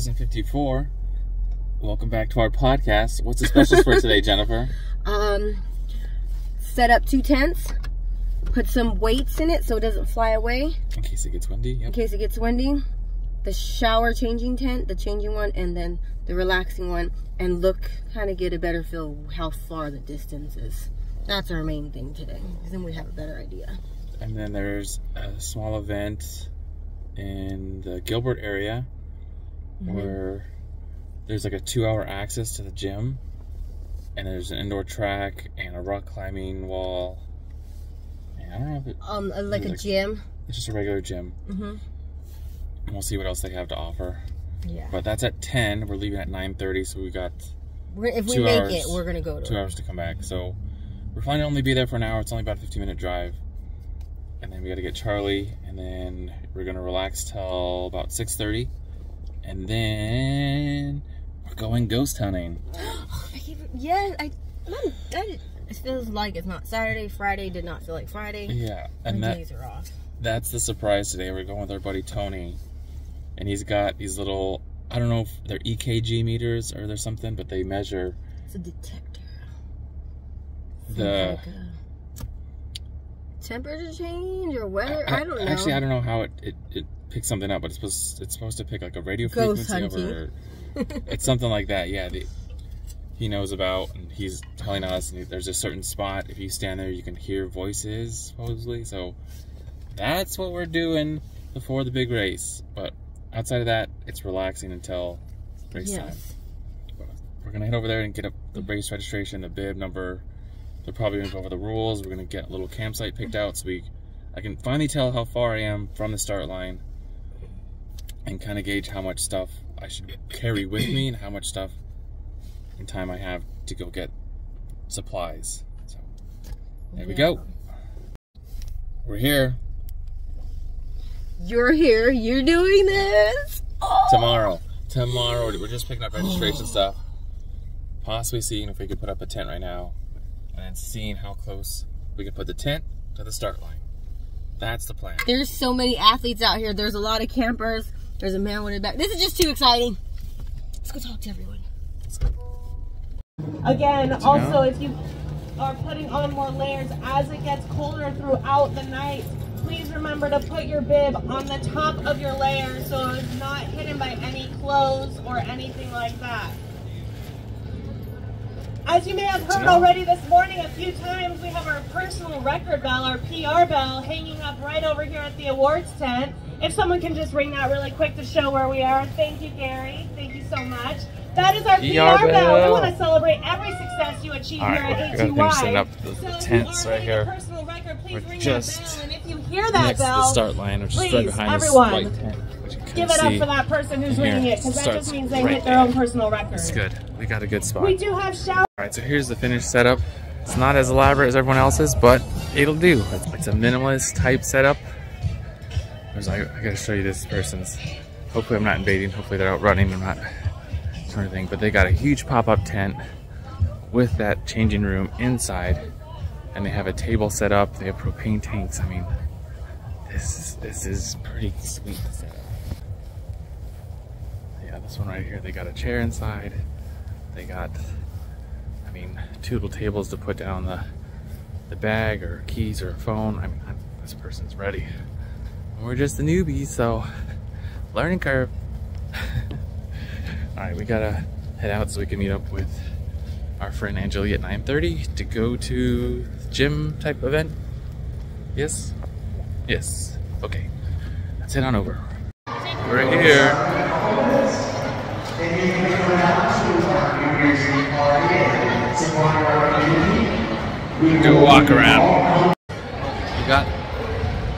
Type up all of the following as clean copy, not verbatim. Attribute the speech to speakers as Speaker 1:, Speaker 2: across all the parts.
Speaker 1: 2054. Welcome back to our podcast. What's the specials for today, Jennifer?
Speaker 2: Set up 2 tents. Put some weights in it so it doesn't fly away.
Speaker 1: In case it gets windy. Yep.
Speaker 2: In case it gets windy. The shower changing tent, the changing one, and then the relaxing one. And look, kind of get a better feel how far the distance is. That's our main thing today. Because then we have a better idea.
Speaker 1: And then there's a small event in the Gilbert area where there's like a 2-hour access to the gym. And there's an indoor track and a rock climbing wall. And I don't know if it...
Speaker 2: like a gym.
Speaker 1: It's just a regular gym. And we'll see what else they have to offer.
Speaker 2: Yeah.
Speaker 1: But that's at 10. We're leaving at 9:30, so we got
Speaker 2: if we make it, we're going to go to
Speaker 1: 2 hours to come back. So we're planning to only be there for an hour. It's only about a 15-minute drive. And then we got to get Charlie, and then we're going to relax till about 6:30. And then we're going ghost hunting.
Speaker 2: Yeah, it feels like it's not Saturday. Friday did not feel like Friday.
Speaker 1: Yeah,
Speaker 2: and days are off.
Speaker 1: That's the surprise today. We're going with our buddy Tony, and he's got these little, I don't know if they're EKG meters or they're something, but they measure.
Speaker 2: It's a detector.
Speaker 1: The
Speaker 2: like temperature change or weather. I don't know.
Speaker 1: Actually, I don't know how it picks something up, but it's supposed to pick like a radio frequency over. It's something like that. Yeah, he knows about, and he's telling us. And there's a certain spot. If you stand there, you can hear voices supposedly. So that's what we're doing before the big race. But outside of that, it's relaxing until race time. But we're gonna head over there and get up the race registration, the bib number. They're probably gonna go over the rules. We're gonna get a little campsite picked out so I can finally tell how far I am from the start line and kind of gauge how much stuff I should carry with me and how much stuff and time I have to go get supplies. So there we go. We're here.
Speaker 2: You're here. You're doing this. Oh.
Speaker 1: Tomorrow we're just picking up registration stuff, possibly seeing if we could put up a tent right now, and then seeing how close we can put the tent to the start line. That's the plan. There's
Speaker 2: so many athletes out here. There's a lot of campers. There's a man with his back. This is just too exciting. Let's go talk to everyone.
Speaker 1: Let's go.
Speaker 3: Again, also, if you are putting on more layers as it gets colder throughout the night, please remember to put your bib on the top of your layer so it's not hidden by any clothes or anything like that. As you may have heard already this morning a few times, we have our personal record bell, our PR bell, hanging up right over here at the awards tent. If someone can just ring that really quick to show where we are. Thank you, Gary. Thank you so much. That is our PR bell. We want to celebrate every success you achieve here at ATY.
Speaker 1: Setting up the tents right here. We're just
Speaker 3: and if you hear that
Speaker 1: next
Speaker 3: bell,
Speaker 1: to the start line, which is right behind this white tent.
Speaker 3: Give it up for that person who's ringing it, because that just means they hit their own personal record.
Speaker 1: It's good. We got a good spot.
Speaker 3: We do have showers.
Speaker 1: Alright, so here's the finished setup. It's not as elaborate as everyone else's, but it'll do. It's a minimalist type setup. I gotta show you this person's. Hopefully I'm not invading. Hopefully they're out running. I'm not doing anything. But they got a huge pop-up tent with that changing room inside. And they have a table set up. They have propane tanks. I mean, this is pretty sweet setup. Yeah, this one right here, they got a chair inside. They got, I mean, 2 little tables to put down the bag or keys or a phone. I mean, this person's ready. We're just the newbies, so learning curve. All right, we gotta head out so we can meet up with our friend Angeli at 9:30 to go to the gym type event. Yes? Yes. Okay. Let's head on over. We're here. Go walk around. We got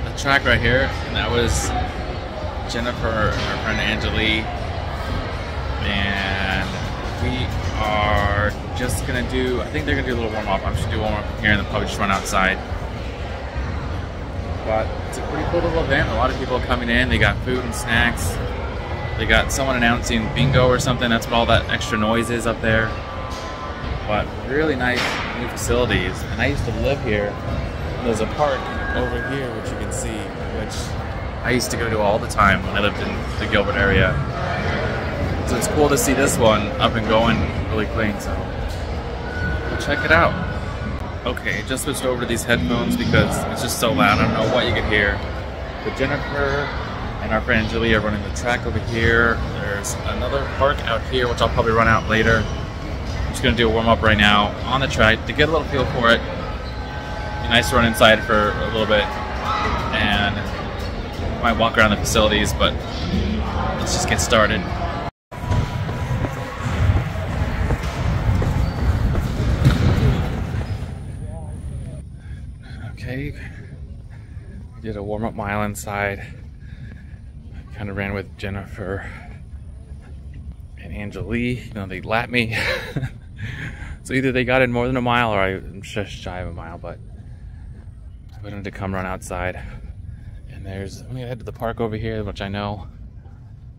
Speaker 1: the track right here, and that was Jennifer and her friend Angeli. And we are just gonna do, I think they're gonna do a little warm up. I'm just gonna do warm up here and then probably just run outside. But it's a pretty cool little event. A lot of people are coming in. They got food and snacks. They got someone announcing bingo or something. That's what all that extra noise is up there. But really nice new facilities. And I used to live here. There's a park over here, which you can see, which I used to go to all the time when I lived in the Gilbert area. So it's cool to see this one up and going really clean, so we'll check it out. Okay, just switched over to these headphones because it's just so loud. I don't know what you can hear. But Jennifer and our friend Julie are running the track over here. There's another park out here, which I'll probably run out later. I'm just gonna do a warm up right now on the track to get a little feel for it. Be nice to run inside for a little bit, and might walk around the facilities, but let's just get started. Okay, we did a warm-up mile inside. Kind of ran with Jennifer and Angelie, even though they lapped me. So either they got in more than a mile or I'm just shy of a mile, but I wanted to come run outside. And I'm gonna head to the park over here, which I know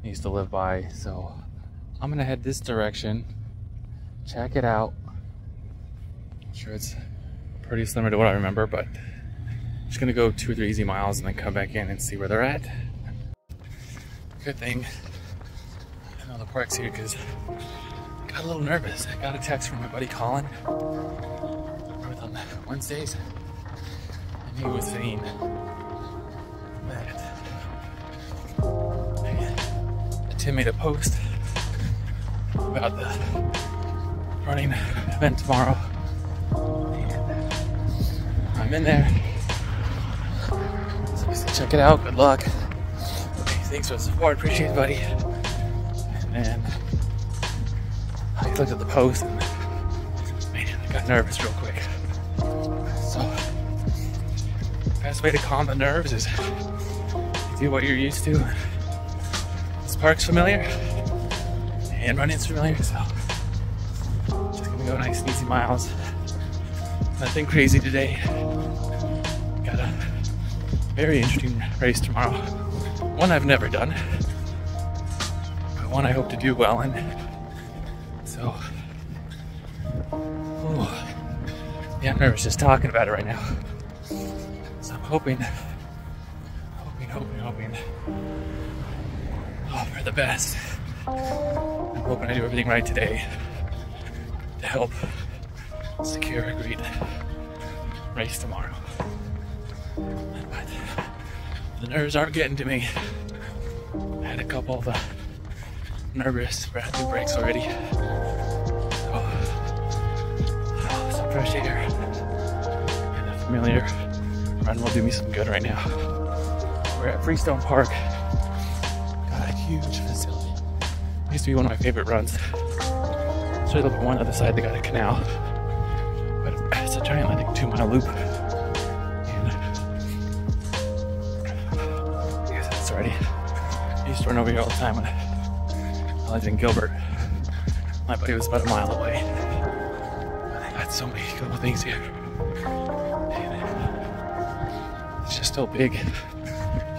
Speaker 1: I used to live by. So I'm gonna head this direction, check it out. I'm sure it's pretty similar to what I remember, but I'm just gonna go 2 or 3 easy miles and then come back in and see where they're at. Good thing I know the park's here because I got a little nervous. I got a text from my buddy Colin on Wednesdays, and he was saying that Tim made a post about the running event tomorrow. I'm in there, so check it out. Good luck. Thanks for the support, appreciate it, buddy. And I looked at the post and man, I got nervous real quick. So, best way to calm the nerves is do what you're used to. This park's familiar and running's familiar, so just gonna go nice and easy miles. Nothing crazy today. Got a very interesting race tomorrow. One I've never done, but one I hope to do well in. So, yeah, I'm nervous just talking about it right now. So I'm hoping for the best. I'm hoping I do everything right today to help secure a great race tomorrow. But the nerves aren't getting to me. I had a couple of nervous breathing breaks already. So, some fresh air and a familiar run will do me some good right now. We're at Freestone Park. Got a huge facility. It used to be one of my favorite runs. So I look at one other side, they got a canal. But it's a giant, I think, 2-mile loop. Already. I used to run over here all the time when I lived in Gilbert. My buddy was about a mile away. But they got so many cool things here. And it's just so big. You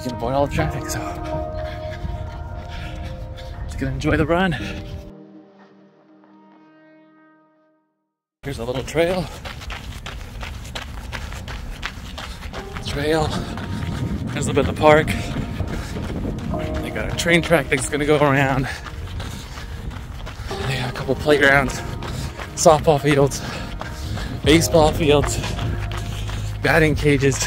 Speaker 1: can avoid all the traffic, so just gonna enjoy the run. Here's a little trail. There's a bit of the park. They got a train track that's gonna go around. They got a couple playgrounds, softball fields, baseball fields, batting cages.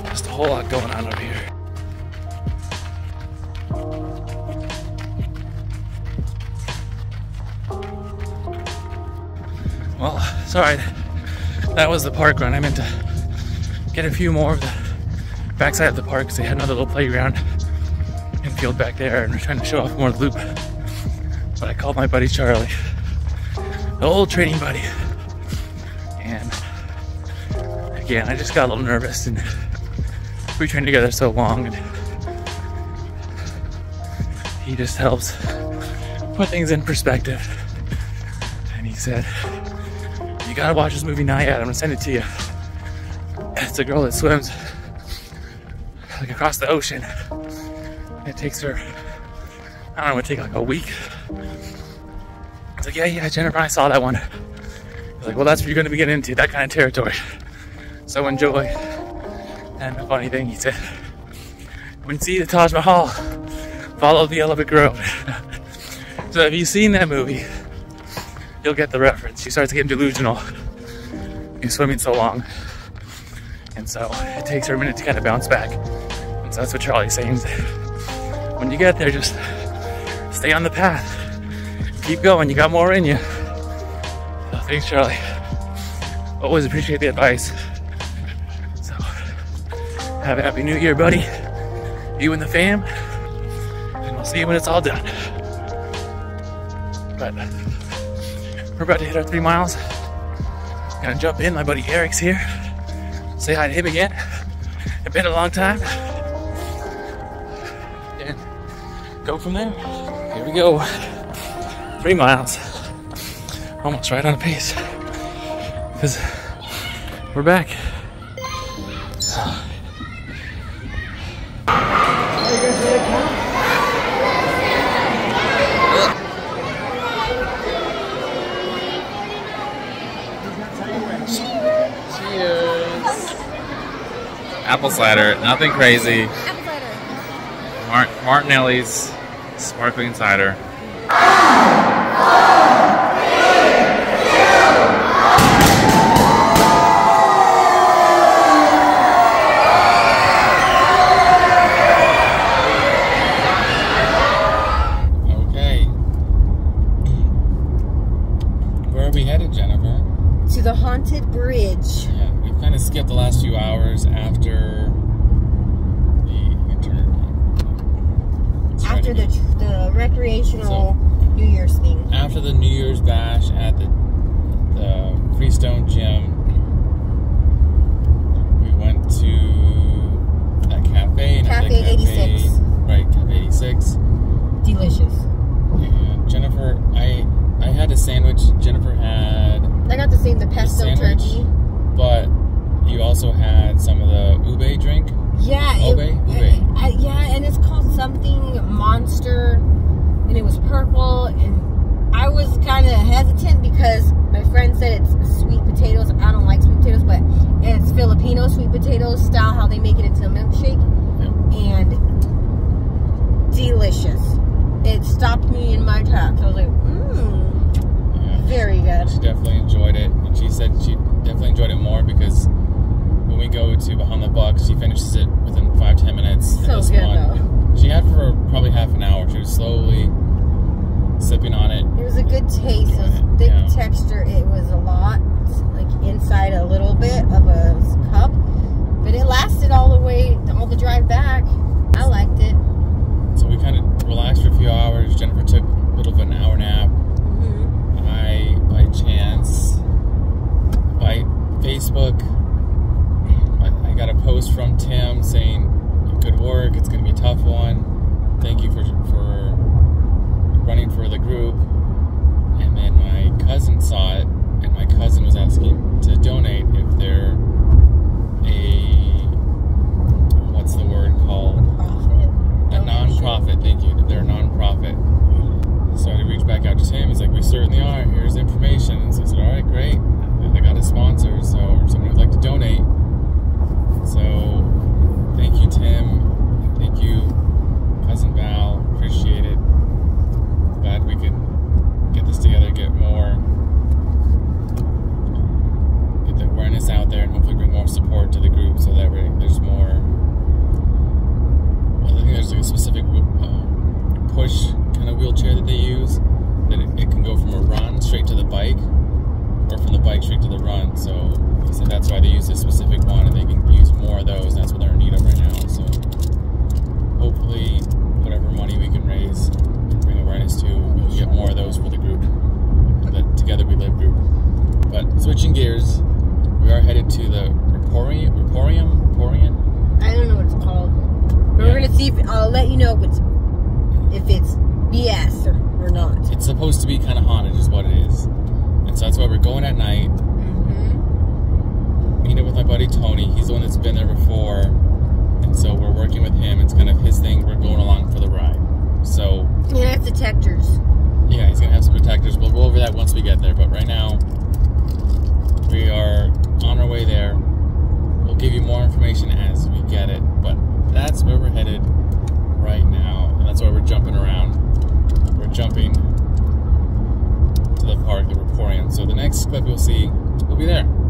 Speaker 1: Just a whole lot going on over here. Well, sorry, that was the park run. I meant to get a few more of the backside of the park because they had another little playground and field back there, and we're trying to show off more of the loop. But I called my buddy Charlie, the old training buddy, and again, I just got a little nervous, and we trained together so long, and he just helps put things in perspective. And he said, "You gotta watch this movie Nyad. I'm gonna send it to you. It's a girl that swims like across the ocean. It takes her, I don't know, it would take like a week." I was like, yeah, Jennifer, I saw that one. He's like, well, that's what you're gonna be getting into, that kind of territory. So enjoy. And the funny thing, he said, when you see the Taj Mahal, follow the Elephant Road. So if you've seen that movie, you'll get the reference. She starts getting delusional. He's swimming so long. And so it takes her a minute to kind of bounce back. And so that's what Charlie's saying. When you get there, just stay on the path. Keep going, you got more in you. So thanks, Charlie. Always appreciate the advice. So have a happy new year, buddy. You and the fam. And we'll see you when it's all done. But we're about to hit our 3 miles. Gonna jump in, my buddy Eric's here. Say hi to him again. It's been a long time. And go from there. Here we go. 3 miles. Almost right on pace. Because we're back. Apple cider, nothing crazy.
Speaker 2: Apple cider.
Speaker 1: Martinelli's sparkling cider. Okay. Where are we headed, Jennifer?
Speaker 2: To the Haunted Bridge.
Speaker 1: Yeah, we've kind of skipped the last few hours after
Speaker 2: the recreational New Year's thing.
Speaker 1: After the New Year's bash at the Freestone Gym, we went to that cafe.
Speaker 2: Cafe 86.
Speaker 1: Right, Cafe 86.
Speaker 2: Delicious.
Speaker 1: And Jennifer, I had a sandwich. Jennifer had...
Speaker 2: I got the pesto turkey.
Speaker 1: But you also had some of the ube drink.
Speaker 2: Yeah,
Speaker 1: Ube?
Speaker 2: yeah, and it's called something Monster, and it was purple, and I was kind of hesitant because my friend said it's sweet potatoes. I don't like sweet potatoes, but it's Filipino sweet potatoes style, how they make it into a milkshake, and delicious. It stopped me in my tracks. I was like, very good.
Speaker 1: She definitely enjoyed it, and she said she definitely enjoyed it more because when we go to Behind the Buck, she finishes it within 5-10 minutes.
Speaker 2: So good, though.
Speaker 1: She had for probably half an hour. She was slowly sipping on it.
Speaker 2: It was a good taste. It was thick texture. It was a lot, like inside a little bit of a cup, but it lasted all the drive back. I liked it.
Speaker 1: So we kind of relaxed for a few hours. Jennifer took a little bit of an hour nap. I, by chance, by Facebook, I got a post from Tim saying, good work, it's going to be a tough one. Thank you for running for the group. And then my cousin saw it, and my cousin was asking to donate if they're what's the word called? A non-profit, thank you. They're a non-profit. So I reached back out to Tim. He's like, we certainly are. Here's the information. So I said, all right, great. I got a sponsor, or someone who'd like to donate. So thank you, Tim. Thank you, Cousin Val. Appreciate it. Glad we could get this together, get the awareness out there, and hopefully bring more support to the group so that there's more. I think there's like a specific push kind of wheelchair that they use, that it can go from a run straight to the bike, or from the bike straight to the run. So he said that's why they use this specific one, and they can use more of those, and that's what they're in need of right now. So hopefully whatever money we can raise and bring awareness to, we can get more of those for the group, the Together We Live group. But switching gears, we are headed to the Reporium?
Speaker 2: I don't know what it's called. But we're gonna see if I'll let you know if it's BS or not.
Speaker 1: It's supposed to be kind of haunted, is what it is. And so that's why we're going at night. Meet up with my buddy Tony. He's the one that's been there before. And so we're working with him. It's kind of his thing. We're going along for the ride. So
Speaker 2: yeah, it's detectors.
Speaker 1: Yeah, he's gonna have some detectors. We'll go over that once we get there. But right now, we are on our way there. We'll give you more information as we get it. But that's where we're headed right now. And that's why we're jumping around. We're jumping like the reporting. So the next clip you'll see, we'll be there.